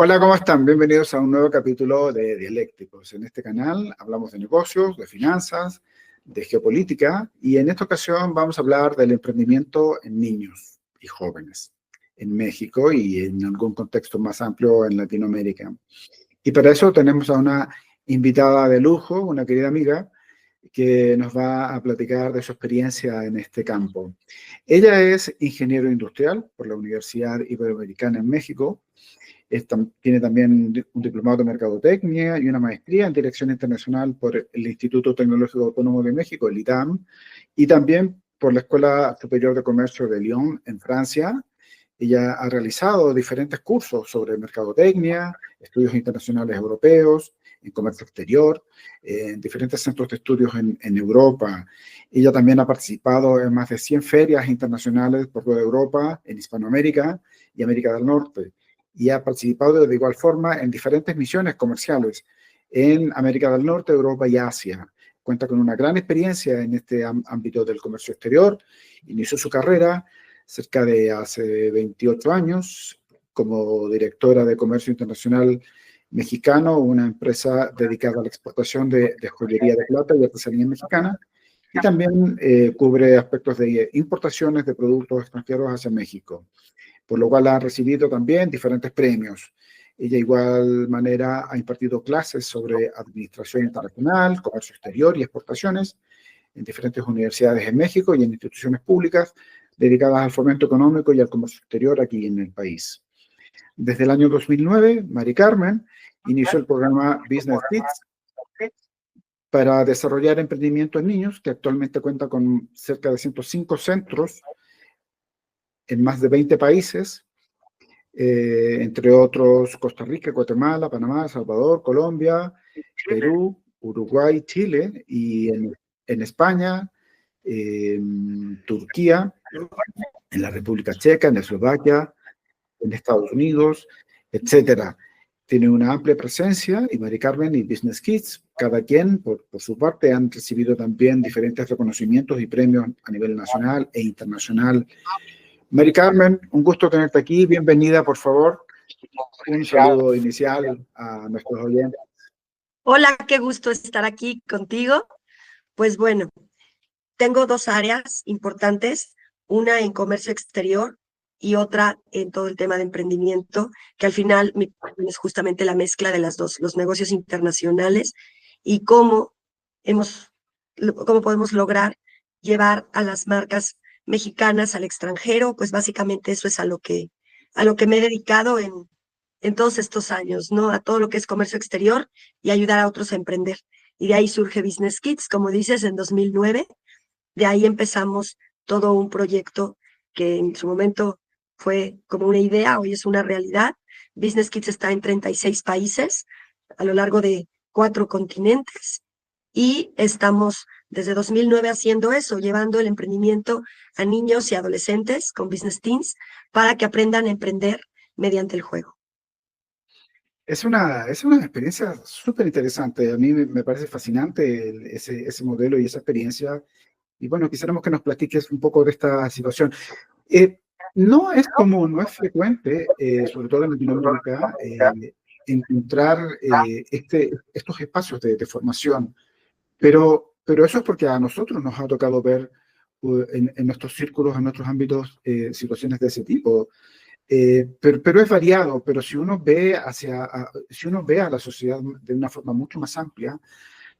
Hola, ¿cómo están? Bienvenidos a un nuevo capítulo de Dialécticos. En este canal hablamos de negocios, de finanzas, de geopolítica y en esta ocasión vamos a hablar del emprendimiento en niños y jóvenes en México y en algún contexto más amplio en Latinoamérica. Y para eso tenemos a una invitada de lujo, una querida amiga, que nos va a platicar de su experiencia en este campo. Ella es ingeniero industrial por la Universidad Iberoamericana en México. Tiene también un diplomado de Mercadotecnia y una maestría en Dirección Internacional por el Instituto Tecnológico Autónomo de México, el ITAM, y también por la Escuela Superior de Comercio de Lyon, en Francia. Ella ha realizado diferentes cursos sobre mercadotecnia, estudios internacionales europeos, en comercio exterior, en diferentes centros de estudios en Europa. Ella también ha participado en más de 100 ferias internacionales por toda Europa, en Hispanoamérica y América del Norte, y ha participado de igual forma en diferentes misiones comerciales en América del Norte, Europa y Asia. Cuenta con una gran experiencia en este ámbito del comercio exterior. Inició su carrera cerca de hace 28 años como directora de Comercio Internacional Mexicano, una empresa dedicada a la exportación de joyería de plata y artesanía mexicana, y también cubre aspectos de importaciones de productos extranjeros hacia México, por lo cual ha recibido también diferentes premios. Ella, de igual manera, ha impartido clases sobre administración internacional, comercio exterior y exportaciones en diferentes universidades en México y en instituciones públicas dedicadas al fomento económico y al comercio exterior aquí en el país. Desde el año 2009, Mari Carmen inició el programa Business Kids para desarrollar emprendimiento en niños, que actualmente cuenta con cerca de 105 centros en más de 20 países, entre otros Costa Rica, Guatemala, Panamá, Salvador, Colombia, Perú, Uruguay, Chile y en España, Turquía, en la República Checa, en Eslovaquia, en Estados Unidos, etcétera. Tiene una amplia presencia y Mari Carmen y Business Kids, cada quien por su parte, han recibido también diferentes reconocimientos y premios a nivel nacional e internacional. Mari Carmen, un gusto tenerte aquí. Bienvenida, por favor. Un saludo inicial a nuestros oyentes. Hola, qué gusto estar aquí contigo. Pues bueno, tengo dos áreas importantes, una en comercio exterior y otra en todo el tema de emprendimiento, que al final es justamente la mezcla de las dos, los negocios internacionales y cómo podemos lograr llevar a las marcas mexicanas al extranjero. Pues básicamente eso es a lo que me he dedicado en todos estos años, ¿no? A todo lo que es comercio exterior y ayudar a otros a emprender. Y de ahí surge Business Kids, como dices, en 2009. De ahí empezamos todo un proyecto que en su momento fue como una idea, hoy es una realidad. Business Kids está en 36 países a lo largo de 4 continentes y estamos desde 2009 haciendo eso, llevando el emprendimiento a niños y adolescentes con Business Teens para que aprendan a emprender mediante el juego. Es una experiencia súper interesante. A mí me parece fascinante ese modelo y esa experiencia. Y bueno, quisiéramos que nos platiques un poco de esta situación. No es común, no es frecuente, sobre todo en Latinoamérica, encontrar estos espacios de formación, pero eso es porque a nosotros nos ha tocado ver en nuestros círculos, en nuestros ámbitos, situaciones de ese tipo. Pero es variado, pero si uno ve si uno ve a la sociedad de una forma mucho más amplia,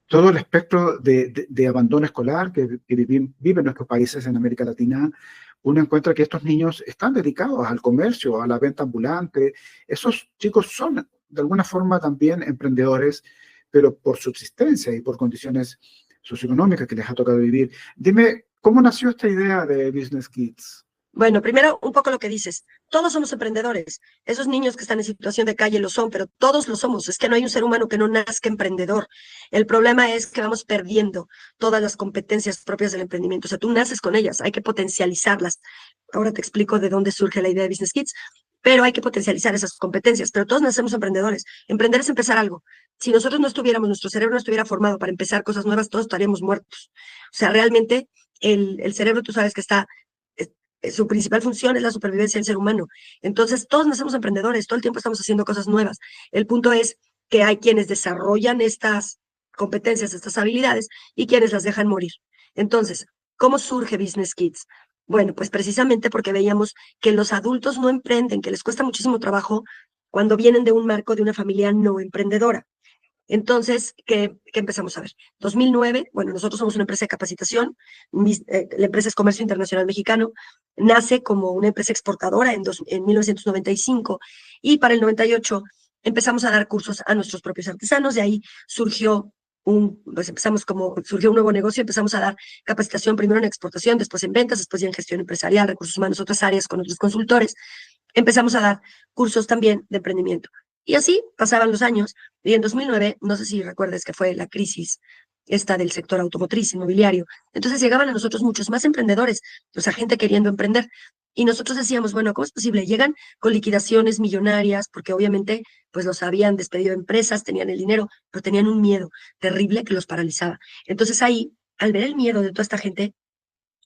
todo el espectro de abandono escolar que viven nuestros países en América Latina, uno encuentra que estos niños están dedicados al comercio, a la venta ambulante. Esos chicos son de alguna forma también emprendedores, pero por subsistencia y por condiciones socioeconómicas que les ha tocado vivir. Dime, ¿cómo nació esta idea de Business Kids? Bueno, primero, un poco lo que dices. Todos somos emprendedores. Esos niños que están en situación de calle lo son, pero todos lo somos. Es que no hay un ser humano que no nazca emprendedor. El problema es que vamos perdiendo todas las competencias propias del emprendimiento. O sea, tú naces con ellas, hay que potencializarlas. Ahora te explico de dónde surge la idea de Business Kids, pero hay que potencializar esas competencias. Pero todos nacemos emprendedores. Emprender es empezar algo. Si nosotros no estuviéramos, nuestro cerebro no estuviera formado para empezar cosas nuevas, todos estaríamos muertos. O sea, realmente el cerebro, tú sabes que está su principal función es la supervivencia del ser humano. Entonces, todos nacemos emprendedores, todo el tiempo estamos haciendo cosas nuevas. El punto es que hay quienes desarrollan estas competencias, estas habilidades, y quienes las dejan morir. Entonces, ¿cómo surge Business Kids? Bueno, pues precisamente porque veíamos que los adultos no emprenden, que les cuesta muchísimo trabajo cuando vienen de un marco de una familia no emprendedora. Entonces, ¿qué empezamos a ver? 2009, bueno, nosotros somos una empresa de capacitación, la empresa es Comercio Internacional Mexicano, nace como una empresa exportadora en 1995 y para el 98 empezamos a dar cursos a nuestros propios artesanos, de ahí surgió surgió un nuevo negocio, empezamos a dar capacitación primero en exportación, después en ventas, después ya en gestión empresarial, recursos humanos, otras áreas con otros consultores. Empezamos a dar cursos también de emprendimiento. Y así pasaban los años. Y en 2009, no sé si recuerdes que fue la crisis esta del sector automotriz, inmobiliario. Entonces llegaban a nosotros muchos más emprendedores, o sea, gente queriendo emprender. Y nosotros decíamos, bueno, ¿cómo es posible? Llegan con liquidaciones millonarias, porque obviamente pues los habían despedido empresas, tenían el dinero, pero tenían un miedo terrible que los paralizaba. Entonces ahí, al ver el miedo de toda esta gente,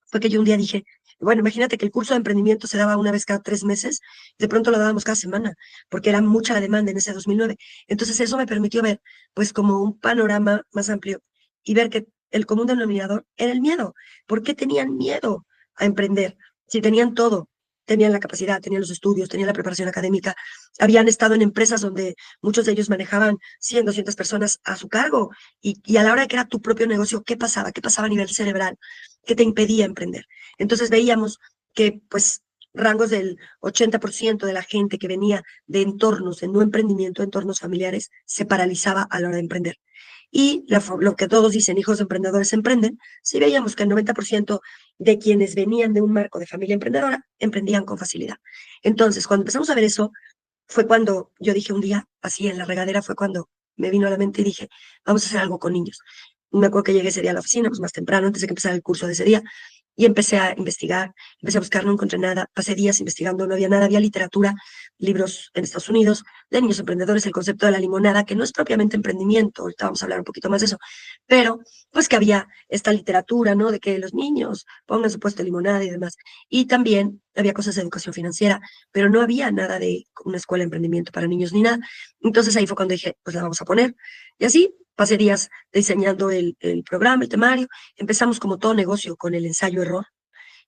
fue que yo un día dije, bueno, imagínate que el curso de emprendimiento se daba una vez cada 3 meses, de pronto lo dábamos cada semana, porque era mucha la demanda en ese 2009. Entonces eso me permitió ver, pues, como un panorama más amplio y ver que el común denominador era el miedo. ¿Por qué tenían miedo a emprender? Si tenían todo, tenían la capacidad, tenían los estudios, tenían la preparación académica, habían estado en empresas donde muchos de ellos manejaban 100, 200 personas a su cargo y a la hora de que era tu propio negocio, ¿qué pasaba? ¿Qué pasaba a nivel cerebral? ¿Qué te impedía emprender? Entonces veíamos que pues rangos del 80% de la gente que venía de entornos, de no emprendimiento, entornos familiares, se paralizaba a la hora de emprender. Y lo que todos dicen, hijos de emprendedores emprenden, sí veíamos que el 90% de quienes venían de un marco de familia emprendedora emprendían con facilidad. Entonces, cuando empezamos a ver eso, fue cuando yo dije un día, así en la regadera, fue cuando me vino a la mente y dije, vamos a hacer algo con niños. Me acuerdo que llegué ese día a la oficina, pues más temprano, antes de que empezara el curso de ese día, y empecé a investigar, empecé a buscar, no encontré nada, pasé días investigando, no había nada, había literatura, libros en Estados Unidos, de niños emprendedores, el concepto de la limonada, que no es propiamente emprendimiento, ahorita vamos a hablar un poquito más de eso, pero pues que había esta literatura, ¿no? De que los niños pongan su puesto de limonada y demás. Y también había cosas de educación financiera, pero no había nada de una escuela de emprendimiento para niños ni nada. Entonces ahí fue cuando dije, pues la vamos a poner. Y así pasé días diseñando el programa, el temario. Empezamos como todo negocio con el ensayo-error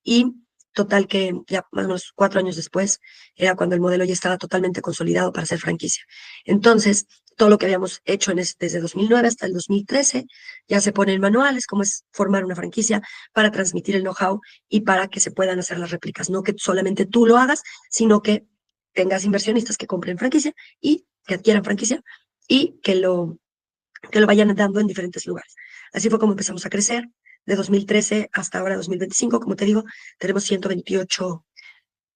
y total que ya más o menos 4 años después era cuando el modelo ya estaba totalmente consolidado para ser franquicia. Entonces, todo lo que habíamos hecho desde 2009 hasta el 2013 ya se pone en manuales, cómo es formar una franquicia para transmitir el know-how y para que se puedan hacer las réplicas. No que solamente tú lo hagas, sino que tengas inversionistas que compren franquicia y que adquieran franquicia y que lo vayan dando en diferentes lugares. Así fue como empezamos a crecer. De 2013 hasta ahora 2025, como te digo, tenemos 128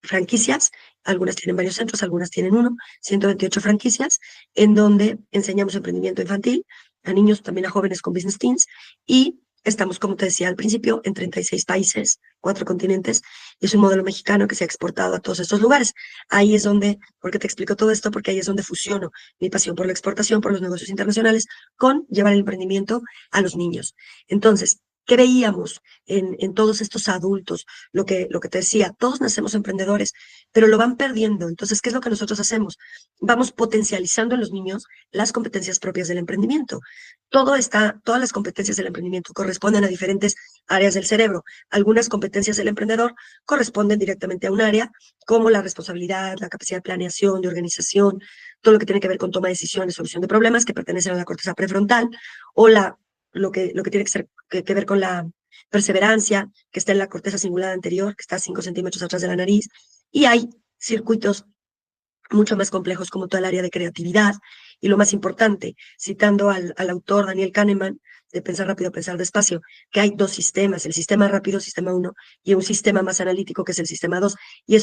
franquicias, algunas tienen varios centros, algunas tienen uno, 128 franquicias, en donde enseñamos emprendimiento infantil a niños, también a jóvenes con business teams, y estamos, como te decía al principio, en 36 países, 4 continentes, y es un modelo mexicano que se ha exportado a todos estos lugares. Ahí es donde, porque te explico todo esto, porque ahí es donde fusiono mi pasión por la exportación, por los negocios internacionales, con llevar el emprendimiento a los niños. Entonces, ¿qué veíamos en todos estos adultos? Lo que te decía, todos nacemos emprendedores, pero lo van perdiendo. Entonces, ¿qué es lo que nosotros hacemos? Vamos potencializando en los niños las competencias propias del emprendimiento. Todas las competencias del emprendimiento corresponden a diferentes áreas del cerebro. Algunas competencias del emprendedor corresponden directamente a un área, como la responsabilidad, la capacidad de planeación, de organización, todo lo que tiene que ver con toma de decisiones, solución de problemas, que pertenecen a la corteza prefrontal, o lo que tiene que ver con la perseverancia, que está en la corteza cingulada anterior, que está a 5 centímetros atrás de la nariz, y hay circuitos mucho más complejos como toda el área de creatividad, y lo más importante, citando al autor Daniel Kahneman, de Pensar rápido, pensar despacio, que hay 2 sistemas, el sistema rápido, sistema 1, y un sistema más analítico, que es el sistema 2, y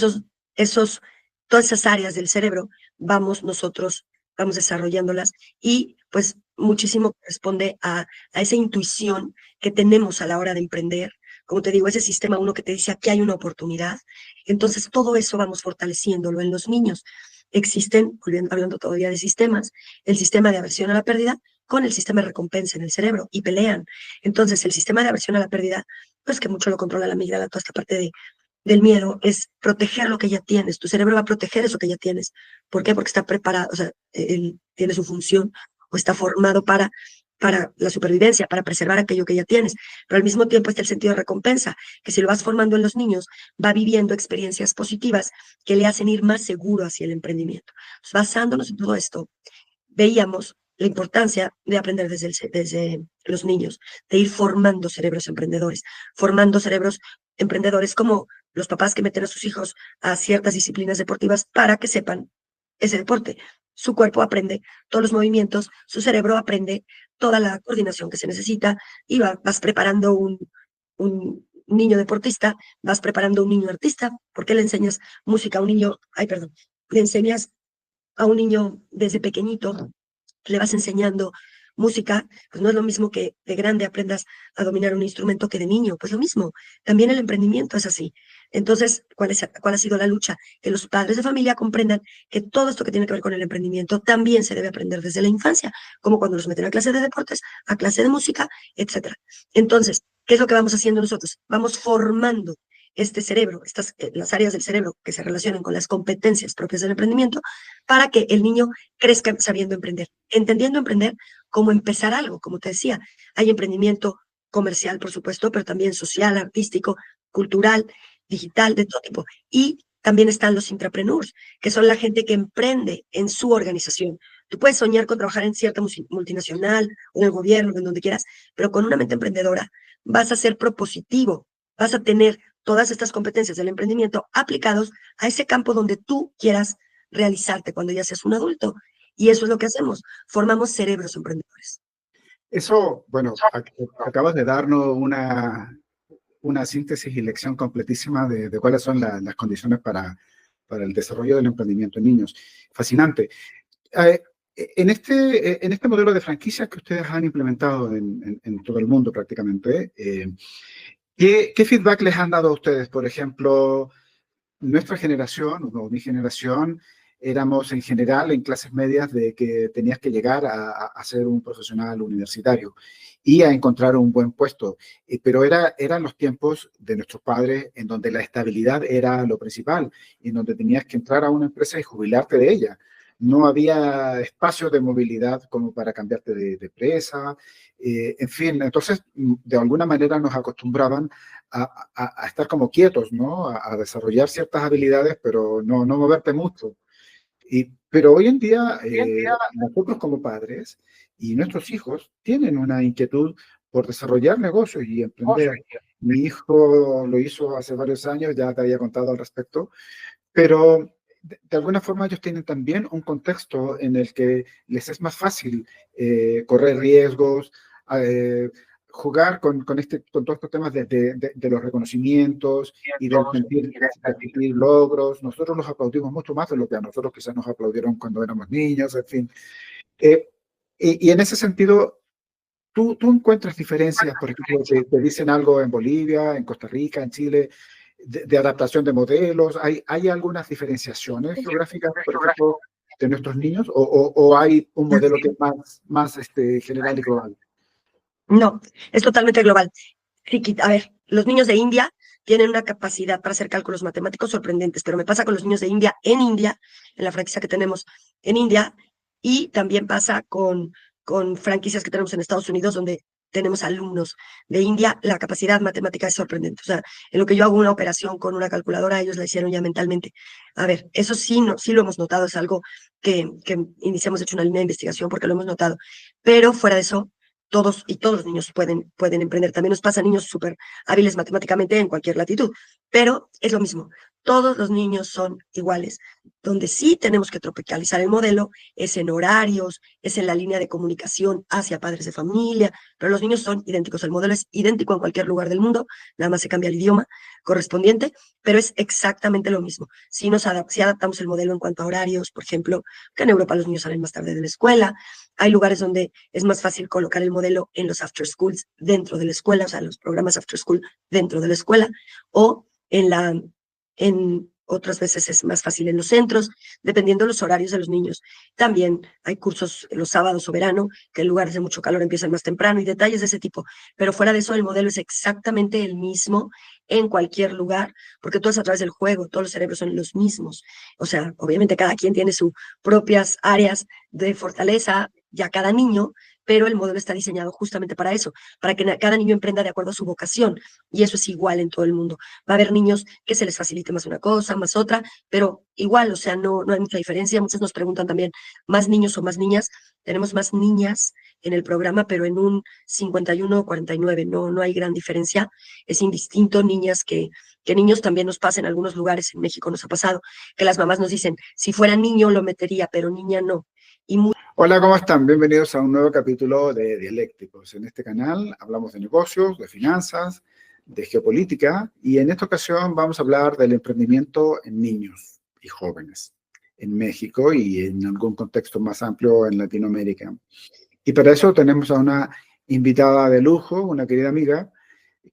todas esas áreas del cerebro vamos desarrollándolas, y pues muchísimo corresponde a esa intuición que tenemos a la hora de emprender, como te digo, ese sistema 1 que te dice aquí hay una oportunidad. Entonces todo eso vamos fortaleciéndolo en los niños. Existen, hablando todavía de sistemas, el sistema de aversión a la pérdida con el sistema de recompensa en el cerebro y pelean. Entonces el sistema de aversión a la pérdida, pues que mucho lo controla la amígdala, toda esta parte del miedo es proteger lo que ya tienes. Tu cerebro va a proteger eso que ya tienes. ¿Por qué? Porque está preparado, o sea, él tiene su función o está formado para la supervivencia, para preservar aquello que ya tienes. Pero al mismo tiempo está el sentido de recompensa, que si lo vas formando en los niños, va viviendo experiencias positivas que le hacen ir más seguro hacia el emprendimiento. Entonces, basándonos en todo esto, veíamos la importancia de aprender desde los niños, de ir formando cerebros emprendedores como los papás que meten a sus hijos a ciertas disciplinas deportivas para que sepan ese deporte. Su cuerpo aprende todos los movimientos, su cerebro aprende toda la coordinación que se necesita y vas preparando un niño deportista, vas preparando un niño artista, porque le enseñas música a un niño, le enseñas a un niño desde pequeñito, le vas enseñando música, pues no es lo mismo que de grande aprendas a dominar un instrumento que de niño, pues lo mismo. También el emprendimiento es así. Entonces, ¿cuál ha sido la lucha? Que los padres de familia comprendan que todo esto que tiene que ver con el emprendimiento también se debe aprender desde la infancia, como cuando los meten a clase de deportes, a clase de música, etcétera. Entonces, ¿qué es lo que vamos haciendo nosotros? Vamos formando este cerebro, las áreas del cerebro que se relacionan con las competencias propias del emprendimiento, para que el niño crezca sabiendo emprender, entendiendo emprender como empezar algo, como te decía. Hay emprendimiento comercial, por supuesto, pero también social, artístico, cultural, digital, de todo tipo. Y también están los intrapreneurs, que son la gente que emprende en su organización. Tú puedes soñar con trabajar en cierta multinacional o en el gobierno, en donde quieras, pero con una mente emprendedora vas a ser propositivo, vas a tener todas estas competencias del emprendimiento aplicados a ese campo donde tú quieras realizarte cuando ya seas un adulto. Y eso es lo que hacemos, formamos cerebros emprendedores. Eso, bueno, acabas de darnos una síntesis y lección completísima de cuáles son las condiciones para el desarrollo del emprendimiento en niños. Fascinante. En este modelo de franquicias que ustedes han implementado en todo el mundo prácticamente, ¿qué feedback les han dado a ustedes? Por ejemplo, nuestra generación, o mi generación, éramos en general en clases medias de que tenías que llegar a ser un profesional universitario y a encontrar un buen puesto. Pero eran los tiempos de nuestros padres en donde la estabilidad era lo principal, en donde tenías que entrar a una empresa y jubilarte de ella. No había espacio de movilidad como para cambiarte de empresa. En fin, entonces, de alguna manera nos acostumbraban a estar como quietos, ¿no? A desarrollar ciertas habilidades, pero no moverte mucho. Pero hoy en día, nosotros como padres y nuestros hijos tienen una inquietud por desarrollar negocios y emprender. Mi hijo lo hizo hace varios años, ya te había contado al respecto, pero de alguna forma ellos tienen también un contexto en el que les es más fácil correr riesgos, eh, jugar con todos estos temas de los reconocimientos y de repetir logros. Nosotros los aplaudimos mucho más de lo que a nosotros quizás nos aplaudieron cuando éramos niños, en fin. Y en ese sentido, ¿tú encuentras diferencias? Por ejemplo, te dicen algo en Bolivia, en Costa Rica, en Chile, de adaptación de modelos. ¿Hay algunas diferenciaciones geográficas, por ejemplo, de nuestros niños? ¿O hay un modelo que es más general y global? No, es totalmente global. A ver, los niños de India tienen una capacidad para hacer cálculos matemáticos sorprendentes, pero me pasa con los niños de India, en la franquicia que tenemos en India, y también pasa con franquicias que tenemos en Estados Unidos, donde tenemos alumnos de India, la capacidad matemática es sorprendente. O sea, en lo que yo hago una operación con una calculadora, ellos la hicieron ya mentalmente. A ver, eso sí, sí lo hemos notado, es algo que iniciamos, de hecho, una línea de investigación porque lo hemos notado. Pero fuera de eso, todos los niños pueden emprender. También nos pasa a niños súper hábiles matemáticamente en cualquier latitud, pero es lo mismo. Todos los niños son iguales. Donde sí tenemos que tropicalizar el modelo es en horarios, es en la línea de comunicación hacia padres de familia, pero los niños son idénticos. El modelo es idéntico en cualquier lugar del mundo, nada más se cambia el idioma correspondiente, pero es exactamente lo mismo. Si adaptamos el modelo en cuanto a horarios, por ejemplo, que en Europa los niños salen más tarde de la escuela, hay lugares donde es más fácil colocar el modelo en los after schools dentro de la escuela, o sea, los programas after school dentro de la escuela, o en otras veces es más fácil en los centros, dependiendo de los horarios de los niños. También hay cursos los sábados o verano, que en lugares de mucho calor empiezan más temprano y detalles de ese tipo. Pero fuera de eso, el modelo es exactamente el mismo en cualquier lugar, porque todo es a través del juego, todos los cerebros son los mismos. O sea, obviamente cada quien tiene sus propias áreas de fortaleza, ya cada niño, pero el modelo está diseñado justamente para eso, para que cada niño emprenda de acuerdo a su vocación, y eso es igual en todo el mundo. Va a haber niños que se les facilite más una cosa, más otra, pero igual, o sea, no hay mucha diferencia. Muchos nos preguntan también, ¿más niños o más niñas? Tenemos más niñas en el programa, pero en un 51 o 49, no hay gran diferencia, es indistinto. Niñas que niños también nos pasa en algunos lugares, en México nos ha pasado, que las mamás nos dicen, si fuera niño lo metería, pero niña no. Y Hola, ¿cómo están? Bienvenidos a un nuevo capítulo de Dialécticos. En este canal hablamos de negocios, de finanzas, de geopolítica, y en esta ocasión vamos a hablar del emprendimiento en niños y jóvenes en México y en algún contexto más amplio en Latinoamérica. Y para eso tenemos a una invitada de lujo, una querida amiga,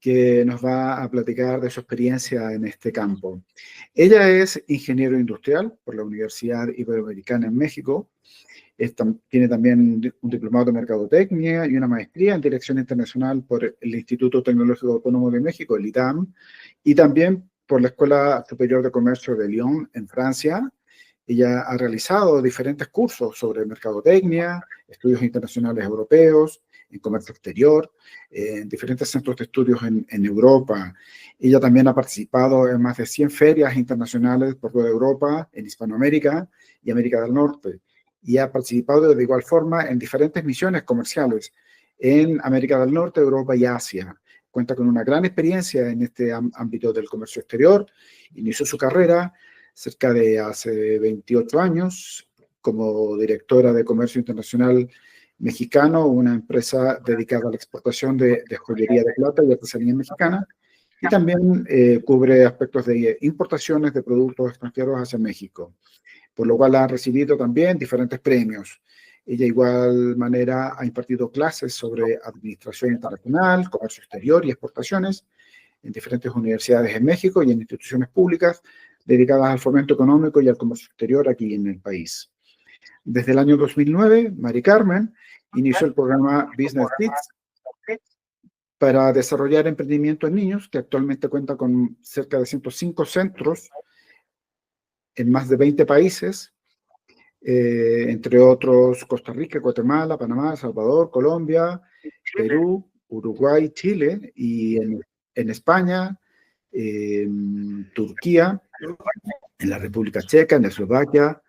que nos va a platicar de su experiencia en este campo. Ella es ingeniero industrial por la Universidad Iberoamericana en México. Tiene también un diplomado de mercadotecnia y una maestría en dirección internacional por el Instituto Tecnológico Autónomo de México, el ITAM, y también por la Escuela Superior de Comercio de Lyon, en Francia. Ella ha realizado diferentes cursos sobre mercadotecnia, estudios internacionales europeos, en comercio exterior, en diferentes centros de estudios en Europa. Ella también ha participado en más de 100 ferias internacionales por toda Europa, en Hispanoamérica y América del Norte, y ha participado de igual forma en diferentes misiones comerciales en América del Norte, Europa y Asia. Cuenta con una gran experiencia en este ámbito del comercio exterior. Inició su carrera cerca de hace 28 años como directora de comercio internacional mexicano, una empresa dedicada a la exportación de joyería de plata y artesanía mexicana, y también cubre aspectos de importaciones de productos extranjeros hacia México, por lo cual ha recibido también diferentes premios. Ella de igual manera ha impartido clases sobre administración internacional, comercio exterior y exportaciones en diferentes universidades en México y en instituciones públicas dedicadas al fomento económico y al comercio exterior aquí en el país. Desde el año 2009, Mari Carmen inició el programa Business Kids para desarrollar emprendimiento en niños, que actualmente cuenta con cerca de 105 centros en más de 20 países, entre otros Costa Rica, Guatemala, Panamá, Salvador, Colombia, Perú, Uruguay, Chile, y en España, Turquía, en la República Checa, en Eslovaquia,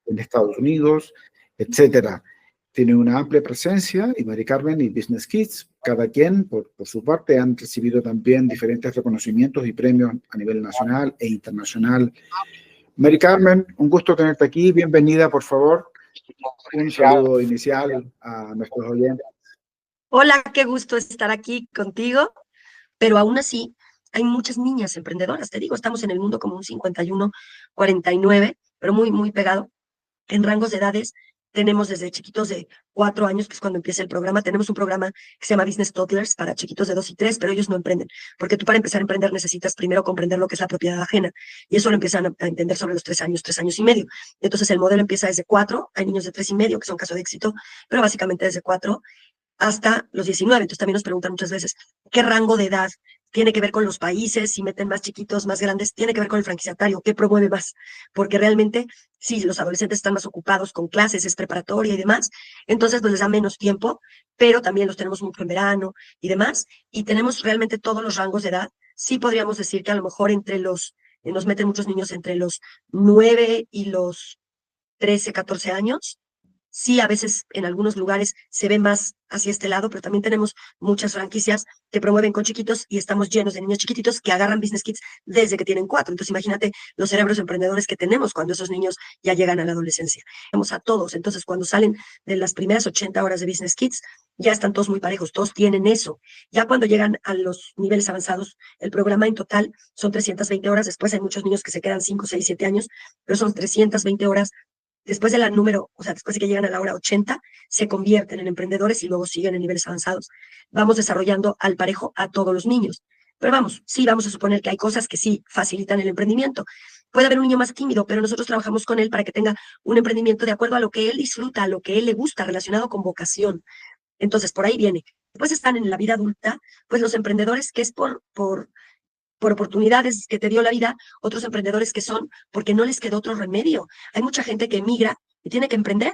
en Estados Unidos, etcétera. Tiene una amplia presencia, y Mari Carmen y Business Kids, cada quien por su parte, han recibido también diferentes reconocimientos y premios a nivel nacional e internacional. Mari Carmen, un gusto tenerte aquí. Bienvenida, por favor. Un saludo inicial a nuestros oyentes. hola, qué gusto estar aquí contigo, pero aún así hay muchas niñas emprendedoras. Te digo, estamos en el mundo como un 51-49, pero muy pegado. En rangos de edades tenemos desde chiquitos de 4 años, que es cuando empieza el programa. Tenemos un programa que se llama Business Toddlers para chiquitos de 2 y 3, pero ellos no emprenden, porque tú para empezar a emprender necesitas primero comprender lo que es la propiedad ajena, y eso lo empiezan a entender sobre los 3 años, 3 años y medio. Entonces el modelo empieza desde 4, hay niños de 3 y medio que son caso de éxito, pero básicamente desde 4 hasta los 19. Entonces también nos preguntan muchas veces, ¿qué rango de edad? Tiene que ver con los países, si meten más chiquitos, más grandes, tiene que ver con el franquiciatario, qué promueve más, porque realmente, sí, los adolescentes están más ocupados con clases, es preparatoria y demás, entonces pues les da menos tiempo, pero también los tenemos mucho en verano y demás, y tenemos realmente todos los rangos de edad. Sí podríamos decir que a lo mejor nos meten muchos niños entre los 9 y los 13, 14 años. Sí, a veces en algunos lugares se ve más hacia este lado, pero también tenemos muchas franquicias que promueven con chiquitos, y estamos llenos de niños chiquitos que agarran Business Kids desde que tienen 4. Entonces imagínate los cerebros emprendedores que tenemos cuando esos niños ya llegan a la adolescencia. Vamos a todos. Entonces cuando salen de las primeras 80 horas de Business Kids, ya están todos muy parejos, todos tienen eso. Ya cuando llegan a los niveles avanzados, el programa en total son 320 horas. Después hay muchos niños que se quedan 5, 6, 7 años, pero son 320 horas. Después de la número, o sea, después de que llegan a la hora 80, se convierten en emprendedores y luego siguen en niveles avanzados. Vamos desarrollando al parejo a todos los niños. Pero vamos, sí, vamos a suponer que hay cosas que sí facilitan el emprendimiento. Puede haber un niño más tímido, pero nosotros trabajamos con él para que tenga un emprendimiento de acuerdo a lo que él disfruta, a lo que él le gusta, relacionado con vocación. Entonces, por ahí viene. Después están en la vida adulta, pues los emprendedores que es por oportunidades que te dio la vida, otros emprendedores que son porque no les quedó otro remedio. Hay mucha gente que emigra y tiene que emprender.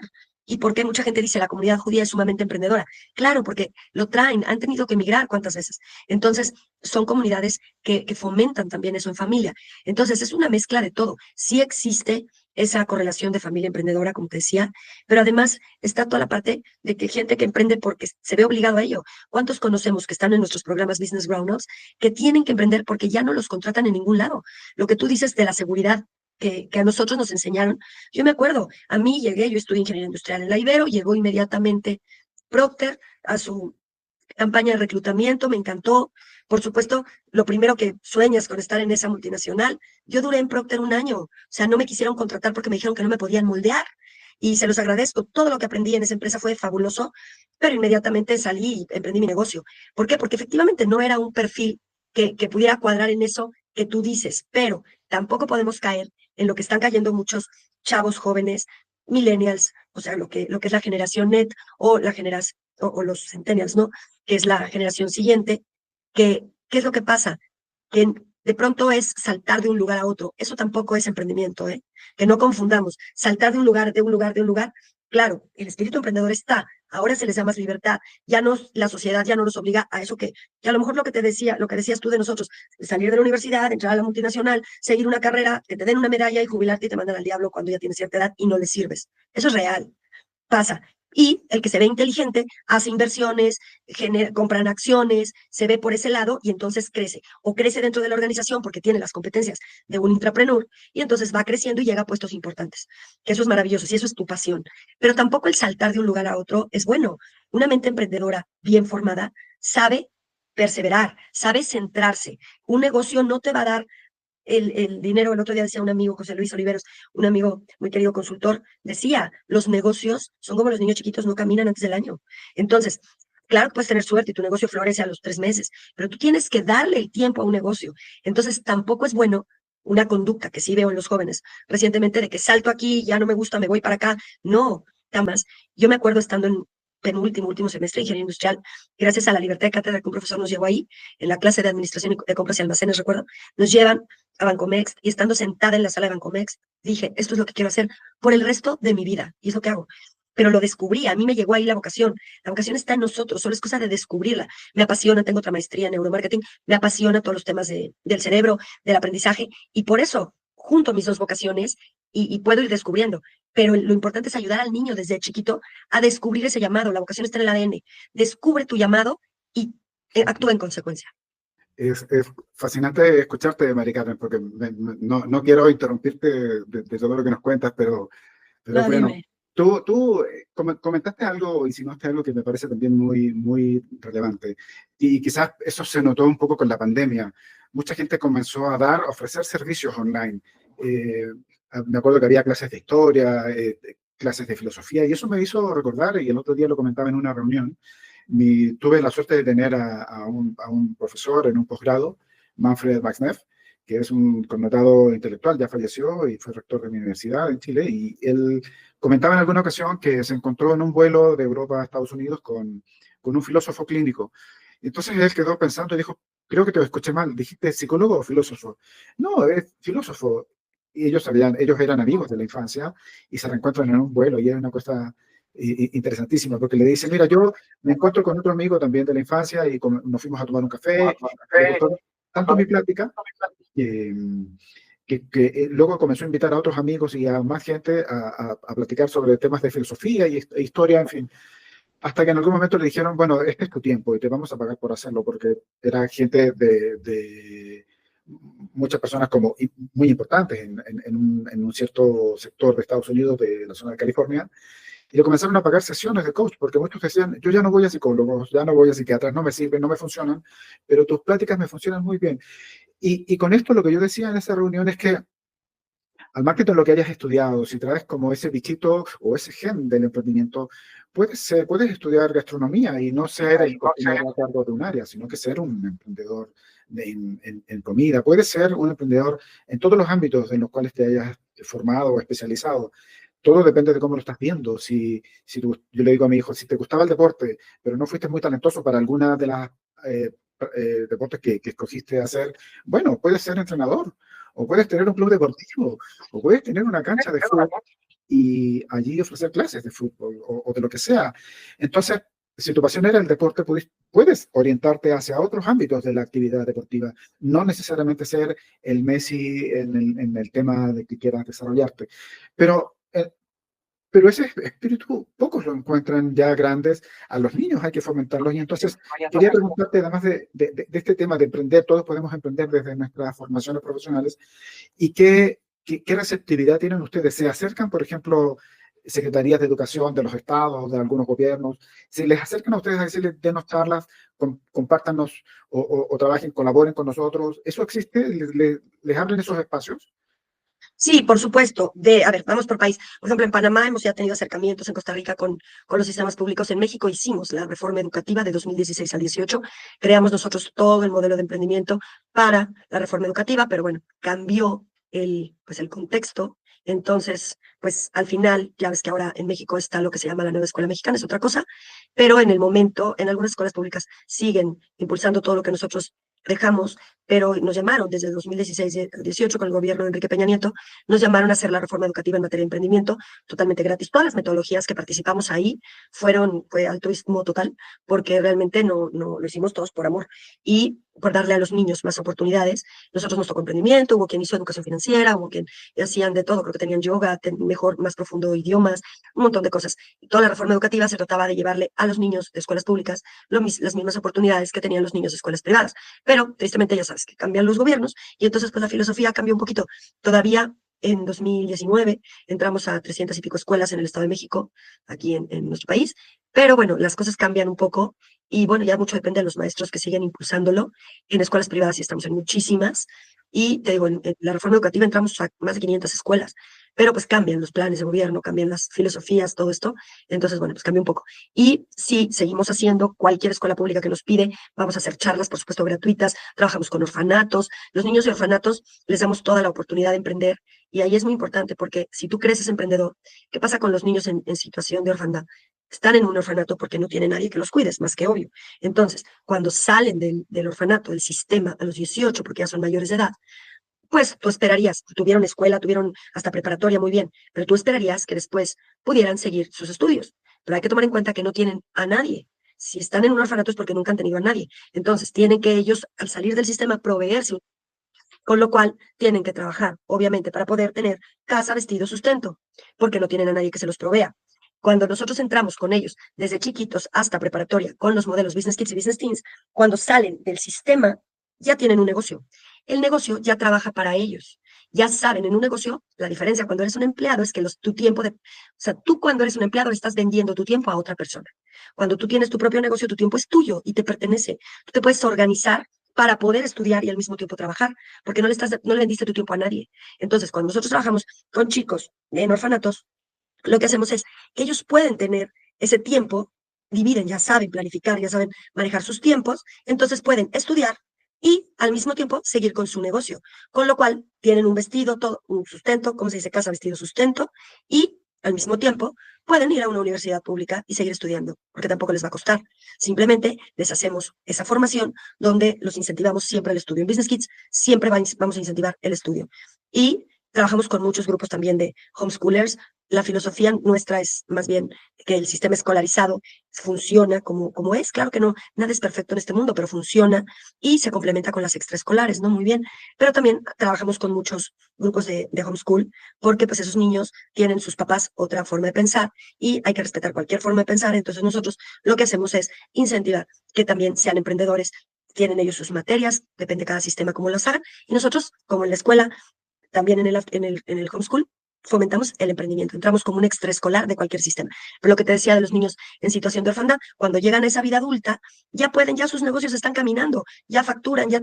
¿Y por qué mucha gente dice la comunidad judía es sumamente emprendedora? Claro, porque lo traen, han tenido que emigrar cuántas veces. Entonces, son comunidades que fomentan también eso en familia. Entonces, es una mezcla de todo. Sí existe esa correlación de familia emprendedora, como te decía, pero además está toda la parte de que gente que emprende porque se ve obligado a ello. ¿Cuántos conocemos que están en nuestros programas Business Groundhouse que tienen que emprender porque ya no los contratan en ningún lado? Lo que tú dices de la seguridad que a nosotros nos enseñaron, yo me acuerdo, a mí llegué, yo estudié ingeniería industrial en la Ibero, llegó inmediatamente Procter a su campaña de reclutamiento, me encantó. Por supuesto, lo primero que sueñas con estar en esa multinacional. Yo duré en Procter un año, o sea, no me quisieron contratar porque me dijeron que no me podían moldear. Y se los agradezco. Todo lo que aprendí en esa empresa fue fabuloso, pero inmediatamente salí y emprendí mi negocio. ¿Por qué? Porque efectivamente no era un perfil que pudiera cuadrar en eso que tú dices, pero tampoco podemos caer en lo que están cayendo muchos chavos jóvenes, millennials, o sea, lo que es la generación net o la generación o los centennials, ¿no? Que es la generación siguiente, ¿qué es lo que pasa? Que de pronto es saltar de un lugar a otro. Eso tampoco es emprendimiento, ¿eh? Que no confundamos. Saltar de un lugar, de un lugar, de un lugar. Claro, el espíritu emprendedor está. Ahora se les da más libertad. Ya no, la sociedad ya no nos obliga a eso que a lo mejor lo que te decía, lo que decías tú de nosotros, salir de la universidad, entrar a la multinacional, seguir una carrera, que te den una medalla y jubilarte y te mandan al diablo cuando ya tienes cierta edad y no les sirves. Eso es real, pasa. Y el que se ve inteligente hace inversiones, compran acciones, se ve por ese lado y entonces crece. O crece dentro de la organización porque tiene las competencias de un intrapreneur y entonces va creciendo y llega a puestos importantes. Que eso es maravilloso, si eso es tu pasión. Pero tampoco el saltar de un lugar a otro es bueno. Una mente emprendedora bien formada sabe perseverar, sabe centrarse. Un negocio no te va a dar el dinero. El otro día decía un amigo, José Luis Oliveros, un amigo muy querido consultor, decía, los negocios son como los niños chiquitos, no caminan antes del año. Entonces, claro que puedes tener suerte y tu negocio florece a los 3 meses, pero tú tienes que darle el tiempo a un negocio. Entonces, tampoco es bueno una conducta que sí veo en los jóvenes recientemente de que salto aquí, ya no me gusta, me voy para acá. No, jamás. Yo me acuerdo estando en último semestre de ingeniería industrial, gracias a la libertad de cátedra que un profesor nos llevó ahí, en la clase de administración de compras y almacenes, recuerdo, nos llevan a Bancomext y estando sentada en la sala de Bancomext, dije, esto es lo que quiero hacer por el resto de mi vida y es lo que hago. Pero lo descubrí, a mí me llegó ahí la vocación. La vocación está en nosotros, solo es cosa de descubrirla. Me apasiona, tengo otra maestría en neuromarketing, me apasiona todos los temas del cerebro, del aprendizaje y por eso junto mis dos vocaciones y puedo ir descubriendo. Pero lo importante es ayudar al niño desde chiquito a descubrir ese llamado. La vocación está en el ADN. Descubre tu llamado y actúa en consecuencia. Es fascinante escucharte, Mari Carmen, porque no quiero interrumpirte de todo lo que nos cuentas, pero No, bueno, dime. tú comentaste algo, insinuaste algo que me parece también muy relevante. Y quizás eso se notó un poco con la pandemia. Mucha gente comenzó a ofrecer servicios online. Eh, Me acuerdo que había clases de historia, clases de filosofía, y eso me hizo recordar, y el otro día lo comentaba en una reunión, tuve la suerte de tener a un profesor en un posgrado, Manfred Wagner, que es un connotado intelectual, ya falleció y fue rector de mi universidad en Chile, y él comentaba en alguna ocasión que se encontró en un vuelo de Europa a Estados Unidos con un filósofo clínico. Entonces él quedó pensando y dijo, creo que te escuché mal, dijiste psicólogo o filósofo. No, es filósofo. Y ellos eran amigos de la infancia y se reencuentran en un vuelo y es una cosa interesantísima porque le dice, mira, yo me encuentro con otro amigo también de la infancia y nos fuimos a tomar un café, le gustó tanto mi plática que, luego comenzó a invitar a otros amigos y a más gente a platicar sobre temas de filosofía e historia, en fin, hasta que en algún momento le dijeron, bueno, este es tu tiempo y te vamos a pagar por hacerlo, porque era gente de muchas personas como muy importantes en un cierto sector de Estados Unidos, de la zona de California, y le comenzaron a pagar sesiones de coach, porque muchos decían, yo ya no voy a psicólogos, ya no voy a psiquiatras, no me sirven, no me funcionan, pero tus pláticas me funcionan muy bien. Y con esto lo que yo decía en esa reunión es que al margen de lo que hayas estudiado, si traes como ese bichito o ese gen del emprendimiento, puedes estudiar gastronomía y no ser el cocinero a cargo de un área, sino que ser un emprendedor en comida, puedes ser un emprendedor en todos los ámbitos en los cuales te hayas formado o especializado. Todo depende de cómo lo estás viendo. Yo le digo a mi hijo, si te gustaba el deporte, pero no fuiste muy talentoso para alguna de las eh, deportes que escogiste hacer, bueno, puedes ser entrenador, o puedes tener un club deportivo, o puedes tener una cancha de fútbol y allí ofrecer clases de fútbol o de lo que sea. Entonces, si tu pasión era el deporte, puedes orientarte hacia otros ámbitos de la actividad deportiva, no necesariamente ser el Messi en el tema de que quieras desarrollarte. Pero, pero ese espíritu, pocos lo encuentran ya grandes. A los niños hay que fomentarlos. Y entonces, quería preguntarte, además de este tema de emprender, todos podemos emprender desde nuestras formaciones profesionales, ¿y qué receptividad tienen ustedes? ¿Se acercan, por ejemplo, secretarías de educación de los estados, de algunos gobiernos? ¿Se les acercan a ustedes a decirles, denos charlas, compártanos o trabajen, colaboren con nosotros? ¿Eso existe? ¿Les abren esos espacios? Sí, por supuesto. A ver, vamos por país. Por ejemplo, en Panamá hemos ya tenido acercamientos, en Costa Rica con los sistemas públicos. En México hicimos la reforma educativa de 2016 al 18. Creamos nosotros todo el modelo de emprendimiento para la reforma educativa, pero bueno, cambió el contexto. Entonces, pues al final, ya ves que ahora en México está lo que se llama la nueva escuela mexicana, es otra cosa, pero en el momento, en algunas escuelas públicas siguen impulsando todo lo que nosotros dejamos, pero nos llamaron desde el 2016 al 18 con el gobierno de Enrique Peña Nieto, nos llamaron a hacer la reforma educativa en materia de emprendimiento totalmente gratis. Todas las metodologías que participamos ahí fue altruismo total, porque realmente no lo hicimos todos por amor y por darle a los niños más oportunidades. Nosotros nos tocó emprendimiento, hubo quien hizo educación financiera, hubo quien hacían de todo, creo que tenían yoga, mejor, más profundo idiomas, un montón de cosas. Y toda la reforma educativa se trataba de llevarle a los niños de escuelas públicas las mismas oportunidades que tenían los niños de escuelas privadas. Pero tristemente ya sabes que cambian los gobiernos y entonces pues la filosofía cambió un poquito. Todavía en 2019 entramos a 300 y pico escuelas en el Estado de México, aquí en nuestro país, pero bueno, las cosas cambian un poco y bueno, ya mucho depende de los maestros que siguen impulsándolo. En escuelas privadas y estamos en muchísimas y te digo, en la reforma educativa entramos a más de 500 escuelas, pero pues cambian los planes de gobierno, cambian las filosofías, todo esto, entonces bueno, pues cambia un poco. Y sí, seguimos haciendo cualquier escuela pública que nos pide, vamos a hacer charlas, por supuesto, gratuitas, trabajamos con orfanatos, los niños de orfanatos les damos toda la oportunidad de emprender y ahí es muy importante porque si tú creces emprendedor, ¿qué pasa con los niños en situación de orfandad? Están en un orfanato porque no tiene nadie que los cuide, es más que obvio. Entonces, cuando salen del orfanato, del sistema, a los 18, porque ya son mayores de edad, pues tú esperarías, tuvieron escuela, tuvieron hasta preparatoria, muy bien, pero tú esperarías que después pudieran seguir sus estudios. Pero hay que tomar en cuenta que no tienen a nadie. Si están en un orfanato es porque nunca han tenido a nadie. Entonces, tienen que ellos, al salir del sistema, proveerse, con lo cual tienen que trabajar, obviamente, para poder tener casa, vestido, sustento, porque no tienen a nadie que se los provea. Cuando nosotros entramos con ellos, desde chiquitos hasta preparatoria, con los modelos Business Kids y Business Teens, cuando salen del sistema, ya tienen un negocio. El negocio ya trabaja para ellos. Ya saben, en un negocio, la diferencia cuando eres un empleado es que tu tiempo o sea, tú cuando eres un empleado estás vendiendo tu tiempo a otra persona. Cuando tú tienes tu propio negocio, tu tiempo es tuyo y te pertenece. Tú te puedes organizar para poder estudiar y al mismo tiempo trabajar, porque no le vendiste tu tiempo a nadie. Entonces, cuando nosotros trabajamos con chicos en orfanatos, lo que hacemos es que ellos pueden tener ese tiempo, dividen, ya saben planificar, ya saben manejar sus tiempos, entonces pueden estudiar y al mismo tiempo seguir con su negocio, con lo cual tienen un vestido, todo, un sustento, como se dice, casa, vestido, sustento, y al mismo tiempo pueden ir a una universidad pública y seguir estudiando, porque tampoco les va a costar. Simplemente les hacemos esa formación donde los incentivamos siempre al estudio. En Business Kids siempre vamos a incentivar el estudio. Y trabajamos con muchos grupos también de homeschoolers. La filosofía nuestra es más bien que el sistema escolarizado funciona como es. Claro que no, nada es perfecto en este mundo, pero funciona y se complementa con las extraescolares, ¿no? Muy bien. Pero también trabajamos con muchos grupos de homeschool porque pues esos niños tienen sus papás otra forma de pensar y hay que respetar cualquier forma de pensar. Entonces nosotros lo que hacemos es incentivar que también sean emprendedores. Tienen ellos sus materias, depende de cada sistema cómo los hagan. Y nosotros, como en la escuela, también en el homeschool, fomentamos el emprendimiento. Entramos como un extraescolar de cualquier sistema. Pero lo que te decía de los niños en situación de orfandad, cuando llegan a esa vida adulta, ya sus negocios están caminando, ya facturan, ya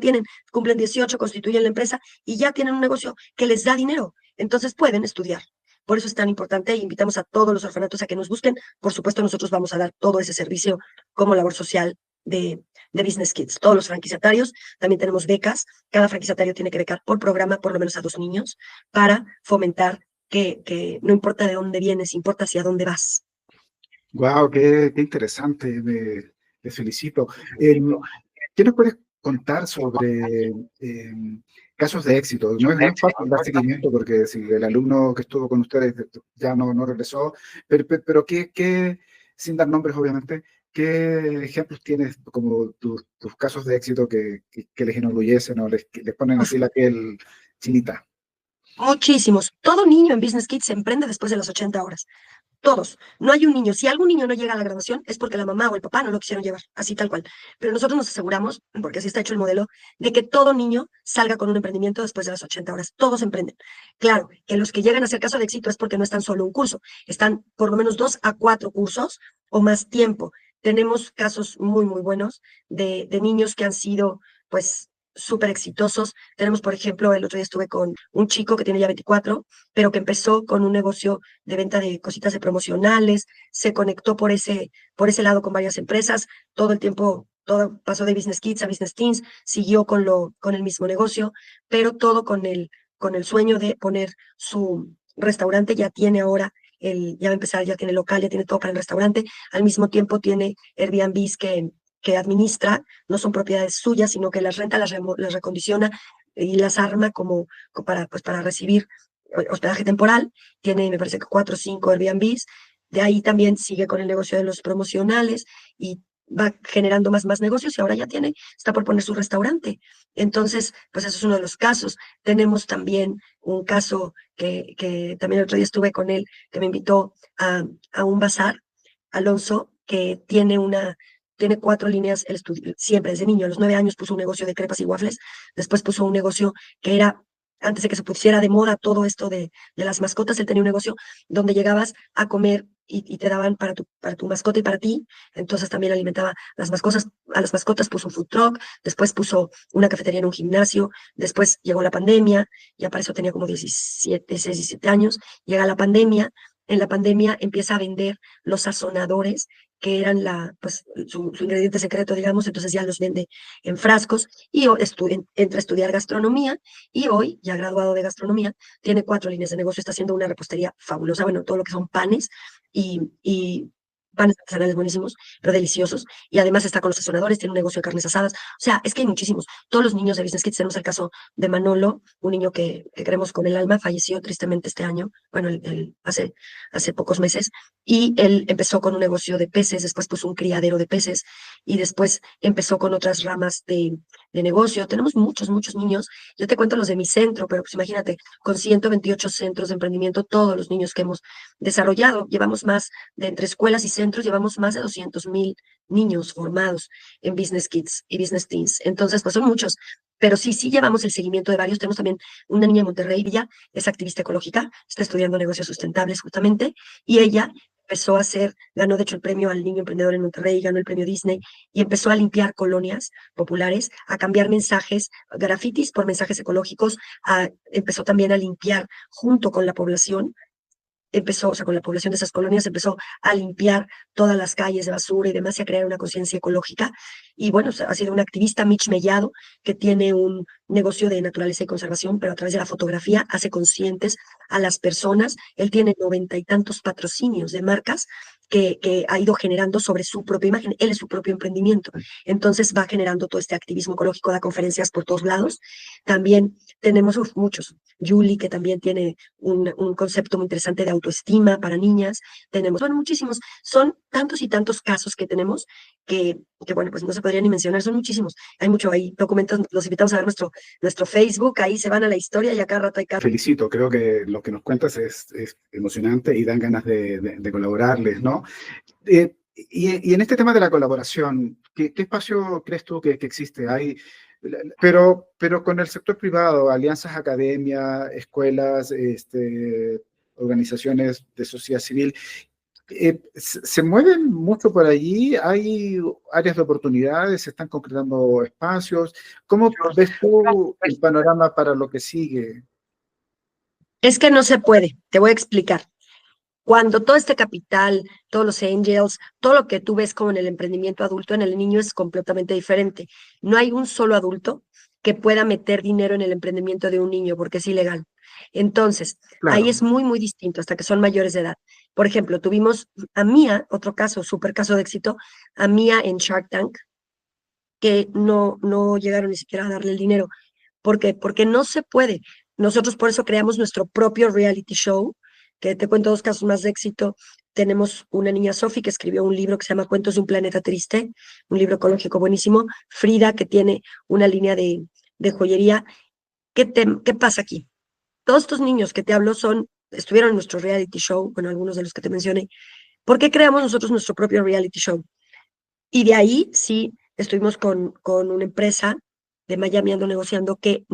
cumplen 18, constituyen la empresa y ya tienen un negocio que les da dinero. Entonces pueden estudiar. Por eso es tan importante e invitamos a todos los orfanatos a que nos busquen. Por supuesto, nosotros vamos a dar todo ese servicio como labor social de Business Kids. Todos los franquiciatarios, también tenemos becas. Cada franquiciatario tiene que becar por programa por lo menos a 2 niños para fomentar que no importa de dónde vienes, importa hacia dónde vas. Wow, qué interesante, les felicito. ¿Qué nos puedes contar sobre casos de éxito? No es fácil dar seguimiento porque si el alumno que estuvo con ustedes ya no regresó, pero sin dar nombres obviamente, ¿qué ejemplos tienes como tus casos de éxito que les enorgullecen o les ponen así la piel chinita? Muchísimos. Todo niño en Business Kids se emprende después de las 80 horas. Todos. No hay un niño. Si algún niño no llega a la graduación es porque la mamá o el papá no lo quisieron llevar, así tal cual. Pero nosotros nos aseguramos, porque así está hecho el modelo, de que todo niño salga con un emprendimiento después de las 80 horas. Todos emprenden. Claro, que los que llegan a ser caso de éxito es porque no están solo un curso, están por lo menos 2 a 4 cursos o más tiempo. Tenemos casos muy, muy buenos de niños que han sido, pues, súper exitosos. Tenemos, por ejemplo, el otro día estuve con un chico que tiene ya 24, pero que empezó con un negocio de venta de cositas de promocionales, se conectó por ese lado con varias empresas, todo el tiempo, todo pasó de Business Kids a Business Teens, siguió con el mismo negocio, pero todo con el sueño de poner su restaurante. Ya tiene ahora ya va a empezar, ya tiene local, ya tiene todo para el restaurante, al mismo tiempo tiene Airbnbs que administra, no son propiedades suyas, sino que las renta, las recondiciona y las arma pues para recibir hospedaje temporal. Tiene, me parece que 4 o 5 Airbnbs. De ahí también sigue con el negocio de los promocionales y va generando más negocios y ahora ya está por poner su restaurante. Entonces, pues eso es uno de los casos. Tenemos también un caso que también el otro día estuve con él, que me invitó a un bazar, Alonso, que tiene 4 líneas, siempre desde niño, a los 9 años puso un negocio de crepas y waffles, después puso un negocio que era, antes de que se pusiera de moda todo esto de las mascotas, él tenía un negocio donde llegabas a comer y te daban para tu mascota y para ti, entonces también alimentaba a las mascotas puso un food truck, después puso una cafetería en un gimnasio, después llegó la pandemia, ya para eso tenía como 16, 17 años, llega la pandemia, en la pandemia empieza a vender los sazonadores que eran pues, su ingrediente secreto, digamos, entonces ya los vende en frascos y entra a estudiar gastronomía y hoy, ya graduado de gastronomía, tiene 4 líneas de negocio, está haciendo una repostería fabulosa, bueno, todo lo que son panes y panes artesanales buenísimos, pero deliciosos, y además está con los sazonadores, tiene un negocio de carnes asadas, o sea, es que hay muchísimos. Todos los niños de Business Kids, tenemos el caso de Manolo, un niño que queremos con el alma, falleció tristemente este año, bueno, hace pocos meses, y él empezó con un negocio de peces, después puso un criadero de peces, y después empezó con otras ramas de negocio. Tenemos muchos, muchos niños. Yo te cuento los de mi centro, pero pues imagínate, con 128 centros de emprendimiento, todos los niños que hemos desarrollado, llevamos más de entre escuelas y centros, llevamos más de 200,000 niños formados en Business Kids y Business Teens. Entonces, pues son muchos. Pero sí llevamos el seguimiento de varios. Tenemos también una niña en Monterrey, Villa, es activista ecológica, está estudiando negocios sustentables justamente, y ella empezó a ganó de hecho el premio al niño emprendedor en Monterrey, ganó el premio Disney, y empezó a limpiar colonias populares, a cambiar mensajes, grafitis por mensajes ecológicos, empezó también a limpiar junto con la población, o sea, con la población de esas colonias, empezó a limpiar todas las calles de basura y demás y a crear una conciencia ecológica. Y bueno, ha sido un activista, Mitch Mellado, que tiene un negocio de naturaleza y conservación, pero a través de la fotografía hace conscientes a las personas. Él tiene 90 y tantos patrocinios de marcas que ha ido generando sobre su propia imagen. Él es su propio emprendimiento. Entonces va generando todo este activismo ecológico, da conferencias por todos lados. También tenemos muchos. Julie, que también tiene un concepto muy interesante de autoestima para niñas. Tenemos, bueno, muchísimos. Son tantos y tantos casos que tenemos bueno, pues no se podría ni mencionar, son muchísimos. Hay mucho ahí, documentos, los invitamos a ver nuestro Facebook, ahí se van a la historia y a cada rato hay casos. Felicito, creo que lo que nos cuentas es emocionante y dan ganas de colaborarles, ¿no? Y en este tema de la colaboración, ¿qué espacio crees tú que existe? Pero con el sector privado, alianzas, academia, escuelas, organizaciones de sociedad civil, ¿se mueven mucho por allí? ¿Hay áreas de oportunidades? ¿Se están concretando espacios? ¿Cómo ves tú el panorama para lo que sigue? Es que no se puede, te voy a explicar. Cuando todo este capital, todos los angels, todo lo que tú ves como en el emprendimiento adulto, en el niño es completamente diferente. No hay un solo adulto que pueda meter dinero en el emprendimiento de un niño porque es ilegal. Entonces, ahí Claro, es muy, muy distinto hasta que son mayores de edad. Por ejemplo, tuvimos a Mía, otro caso, súper caso de éxito, a Mía en Shark Tank, que no llegaron ni siquiera a darle el dinero. ¿Por qué? Porque no se puede. Nosotros por eso creamos nuestro propio reality show, que te cuento dos casos más de éxito. Tenemos una niña, Sophie, que escribió un libro que se llama Cuentos de un planeta triste, un libro ecológico buenísimo. Frida, que tiene una línea de joyería. ¿Qué pasa aquí? Todos estos niños que te hablo estuvieron en nuestro reality show, bueno, algunos de los que te mencioné. ¿Por qué creamos nosotros nuestro propio reality show? Y de ahí sí estuvimos con una empresa de Miami ando negociando que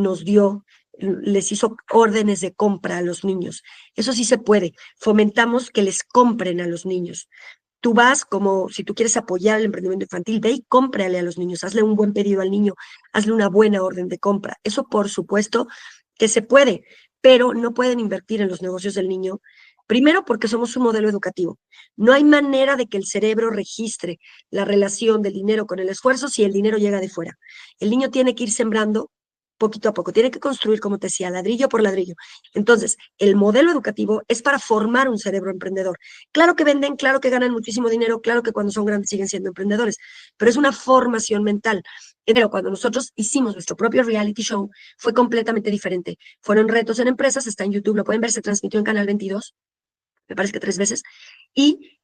les hizo órdenes de compra a los niños. Eso sí se puede. Fomentamos que les compren a los niños. Tú vas como si tú quieres apoyar el emprendimiento infantil, ve y cómprale a los niños, hazle un buen pedido al niño, hazle una buena orden de compra. Eso por supuesto que se puede, pero no pueden invertir en los negocios del niño. Primero porque somos un modelo educativo. No hay manera de que el cerebro registre la relación del dinero con el esfuerzo si el dinero llega de fuera. El niño tiene que ir sembrando poquito a poco, tiene que construir, como te decía, ladrillo por ladrillo. Entonces, el modelo educativo es para formar un cerebro emprendedor. Claro que venden, claro que ganan muchísimo dinero, claro que cuando son grandes siguen siendo emprendedores, pero es una formación mental. Pero cuando nosotros hicimos nuestro propio reality show, fue completamente diferente. Fueron retos en empresas, está en YouTube, lo pueden ver, se transmitió en Canal 22, me parece que 3 veces, y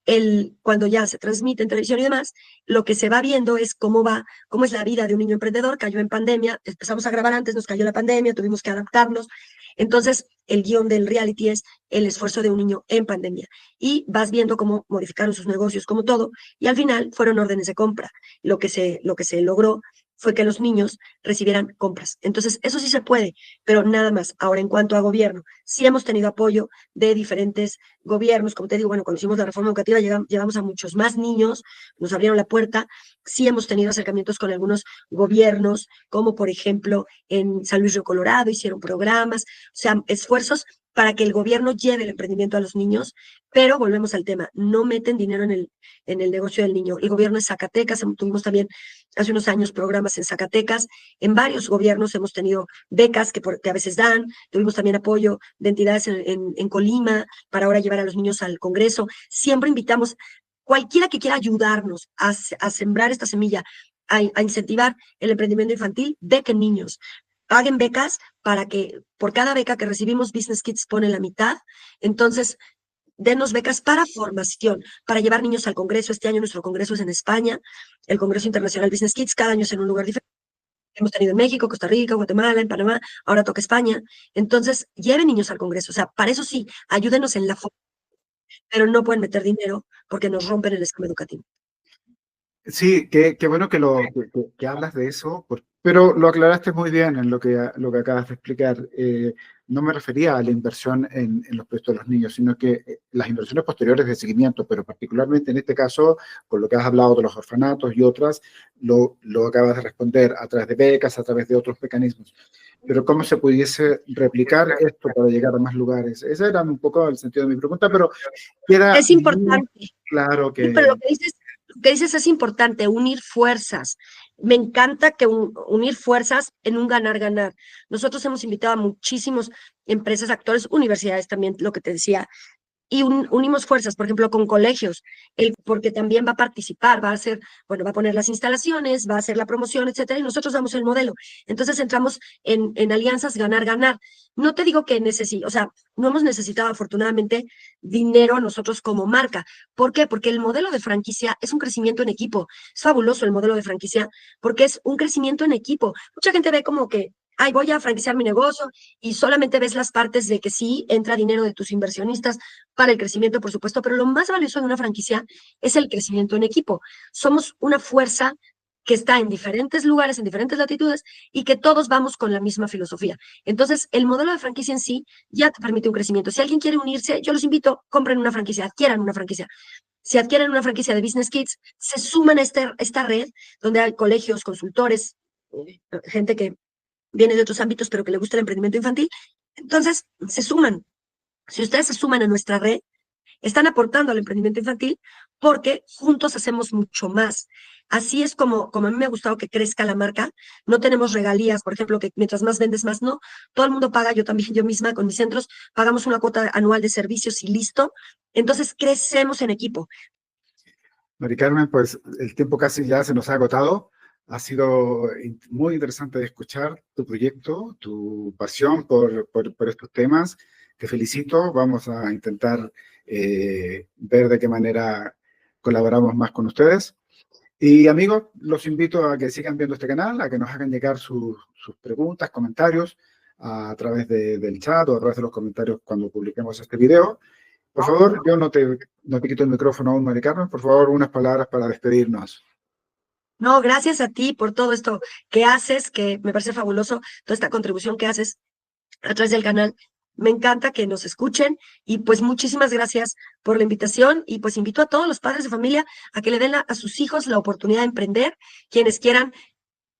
cuando ya se transmite en televisión y demás, lo que se va viendo es cómo es la vida de un niño emprendedor. Cayó en pandemia, empezamos a grabar antes, nos cayó la pandemia, tuvimos que adaptarnos. Entonces, el guión del reality es el esfuerzo de un niño en pandemia. Y vas viendo cómo modificaron sus negocios, como todo, y al final fueron órdenes de compra. Lo que se logró fue que los niños recibieran compras. Entonces, eso sí se puede, pero nada más. Ahora, en cuanto a gobierno, sí hemos tenido apoyo de diferentes gobiernos, como te digo, bueno, cuando hicimos la reforma educativa llevamos a muchos más niños, nos abrieron la puerta, sí hemos tenido acercamientos con algunos gobiernos, como por ejemplo en San Luis Río Colorado, hicieron programas, o sea, esfuerzos para que el gobierno lleve el emprendimiento a los niños, pero volvemos al tema, no meten dinero en el negocio del niño. El gobierno de Zacatecas, tuvimos también hace unos años programas en Zacatecas, en varios gobiernos hemos tenido becas que a veces dan, tuvimos también apoyo de entidades en Colima, para ahora llevar a los niños al Congreso. Siempre invitamos cualquiera que quiera ayudarnos a sembrar esta semilla, a incentivar el emprendimiento infantil, bequen niños. Paguen becas para que por cada beca que recibimos, Business Kids pone la mitad. Entonces, denos becas para formación, para llevar niños al Congreso. Este año nuestro Congreso es en España, el Congreso Internacional Business Kids, cada año es en un lugar diferente. Hemos tenido en México, Costa Rica, Guatemala, en Panamá, ahora toca España. Entonces, lleven niños al Congreso. O sea, para eso sí, ayúdenos en la formación, pero no pueden meter dinero porque nos rompen el esquema educativo. sí, qué bueno que hablas de eso, pero lo aclaraste muy bien en lo que acabas de explicar. No me refería a la inversión en los proyectos de los niños, sino que las inversiones posteriores de seguimiento, pero particularmente en este caso, con lo que has hablado de los orfanatos y otras, lo acabas de responder a través de becas, a través de otros mecanismos. Pero ¿cómo se pudiese replicar esto para llegar a más lugares? Ese era un poco el sentido de mi pregunta, pero queda Es muy importante. claro Sí, pero que... lo que dices es importante, unir fuerzas. Me encanta que unir fuerzas en un ganar-ganar. Nosotros hemos invitado a muchísimos empresas, actores, universidades también, lo que te decía, y unimos fuerzas, por ejemplo, con colegios, porque también va a participar, va a hacer, bueno, va a poner las instalaciones, va a hacer la promoción, etcétera, y nosotros damos el modelo. Entonces entramos en alianzas ganar-ganar. No te digo que o sea, no hemos necesitado afortunadamente dinero nosotros como marca. ¿Por qué? Porque el modelo de franquicia es un crecimiento en equipo. Es fabuloso el modelo de franquicia porque es un crecimiento en equipo. Mucha gente ve como que ay, voy a franquiciar mi negocio y solamente ves las partes de que sí entra dinero de tus inversionistas para el crecimiento, por supuesto, pero lo más valioso de una franquicia es el crecimiento en equipo. Somos una fuerza que está en diferentes lugares, en diferentes latitudes y que todos vamos con la misma filosofía. Entonces, el modelo de franquicia en sí ya te permite un crecimiento. Si alguien quiere unirse, yo los invito, compren una franquicia, adquieran una franquicia. Si adquieren una franquicia de Business Kids, se suman a esta red donde hay colegios, consultores, gente que viene de otros ámbitos, pero que le gusta el emprendimiento infantil. Entonces, se suman. Si ustedes se suman a nuestra red, están aportando al emprendimiento infantil porque juntos hacemos mucho más. Así es como a mí me ha gustado que crezca la marca. No tenemos regalías, por ejemplo, que mientras más vendes, más no. Todo el mundo paga, yo también, yo misma con mis centros, pagamos una cuota anual de servicios y listo. Entonces crecemos en equipo. Mari Carmen, pues el tiempo casi ya se nos ha agotado. Ha sido muy interesante escuchar tu proyecto, tu pasión por estos temas. Te felicito. Vamos a intentar ver de qué manera colaboramos más con ustedes. Y amigos, los invito a que sigan viendo este canal, a que nos hagan llegar sus preguntas, comentarios a través del chat o a través de los comentarios cuando publiquemos este video. Por favor, yo no te quito el micrófono aún, Mari Carmen. Por favor, unas palabras para despedirnos. No, gracias a ti por todo esto que haces, que me parece fabuloso, toda esta contribución que haces a través del canal. Me encanta que nos escuchen y pues muchísimas gracias por la invitación y pues invito a todos los padres de familia a que le den a sus hijos la oportunidad de emprender. Quienes quieran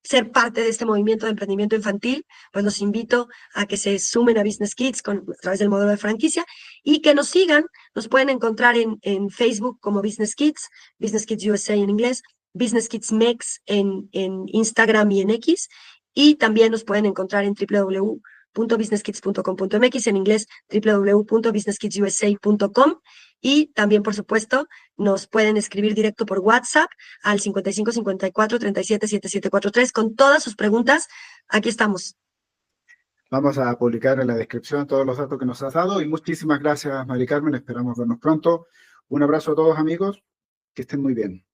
ser parte de este movimiento de emprendimiento infantil, pues los invito a que se sumen a Business Kids a través del modelo de franquicia y que nos sigan. Nos pueden encontrar en Facebook como Business Kids USA en inglés, Business Kids Mex en Instagram y en X, y también nos pueden encontrar en www.businesskids.com.mx, en inglés www.businesskidsusa.com, y también, por supuesto, nos pueden escribir directo por WhatsApp al 55 54 37 7743 con todas sus preguntas. Aquí estamos. Vamos a publicar en la descripción todos los datos que nos has dado y muchísimas gracias, Mari Carmen. Esperamos vernos pronto. Un abrazo a todos, amigos. Que estén muy bien.